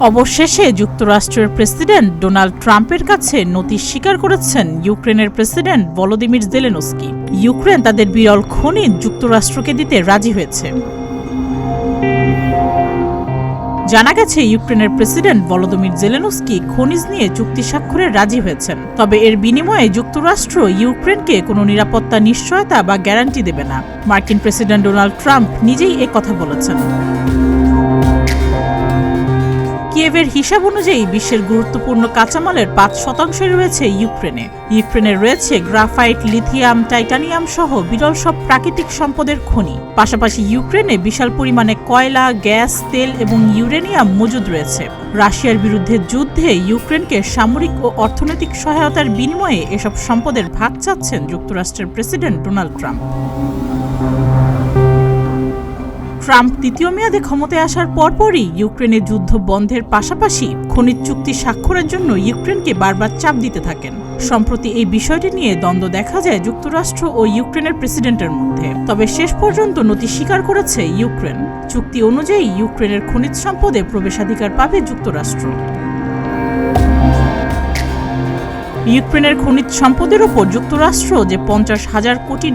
অবশেষে যুক্তরাষ্ট্রের president Donald ট্রাম্পের কাছে নথি স্বীকার করেছেন ইউক্রেনের প্রেসিডেন্ট ভলোদিমির জেলেনস্কি। ইউক্রেন তাদের বিরল খনিজ যুক্তরাষ্ট্রকে দিতে রাজি হয়েছে। জানা গেছে, ইউক্রেনের প্রেসিডেন্ট ভলোদিমির জেলেনস্কি খনিজ নিয়ে চুক্তি স্বাক্ষরে রাজি হয়েছেন। তবে এর বিনিময়ে যুক্তরাষ্ট্র ইউক্রেনকে কোনো নিরাপত্তা নিশ্চয়তা বা গ্যারান্টি দেবে না। মার্কিন প্রেসিডেন্ট ডোনাল্ড ট্রাম্প নিজেই কথা বলেছেন। কিয়েভের হিসাব অনুযায়ী বিশ্বের গুরুত্বপূর্ণ কাঁচামালের ৫% রয়েছে ইউক্রেনে। ইউক্রেনে রয়েছে গ্রাফাইট, লিথিয়াম, টাইটানিয়াম সহ বিরল সব প্রাকৃতিক সম্পদের খনি। পাশাপাশি ইউক্রেনে বিশাল পরিমাণে কয়লা, গ্যাস, তেল এবং ইউরেনিয়াম মজুদ রয়েছে। রাশিয়ার বিরুদ্ধে যুদ্ধে ইউক্রেনকে সামরিক ও অর্থনৈতিক সহায়তার বিনিময়ে এসব সম্পদের ভাগ চাচ্ছেন যুক্তরাষ্ট্রের প্রেসিডেন্ট ডোনাল্ড ট্রাম্প। ট্রাম্প তৃতীয় মেয়াদে ক্ষমতায় আসার পরপরই ইউক্রেনের যুদ্ধ বন্ধের পাশাপাশি খনিজ চুক্তি স্বাক্ষরের জন্য ইউক্রেনকে বারবার চাপ দিতে থাকেন। সম্প্রতি এই বিষয়টি নিয়ে দ্বন্দ্ব দেখা যায় যুক্তরাষ্ট্র ও ইউক্রেনের প্রেসিডেন্টের মধ্যে। তবে শেষ পর্যন্ত নথি স্বীকার করেছে ইউক্রেন। চুক্তি অনুযায়ী ইউক্রেনের খনিজ সম্পদে প্রবেশাধিকার পাবে যুক্তরাষ্ট্র। ইউক্রেনের খনিজ সম্পদের ওপর যুক্তরাষ্ট্র যে $50,000 কোটি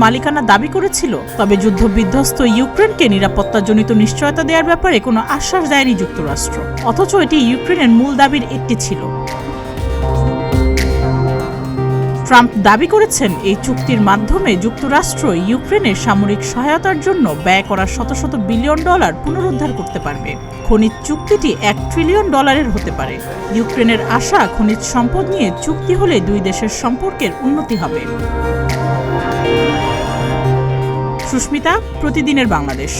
মালিকানা দাবি করেছিল, তবে যুদ্ধবিধ্বস্ত ইউক্রেনকে নিরাপত্তাজনিত নিশ্চয়তা দেওয়ার ব্যাপারে কোনো আশ্বাস দেয়নি যুক্তরাষ্ট্র। অথচ এটি ইউক্রেনের মূল দাবির একটি ছিল। ট্রাম্প দাবি করেছেন, এই চুক্তির মাধ্যমে যুক্তরাষ্ট্র ইউক্রেনের সামরিক সহায়তার জন্য ব্যয় করা শত শত বিলিয়ন ডলার পুনরুদ্ধার করতে পারবে। খনিজ চুক্তিটি $1 ট্রিলিয়ন হতে পারে। ইউক্রেনের আশা, খনিজ সম্পদ নিয়ে চুক্তি হলে দুই দেশের সম্পর্কের উন্নতি হবে। সুস্মিতা, প্রতিদিনের বাংলাদেশ।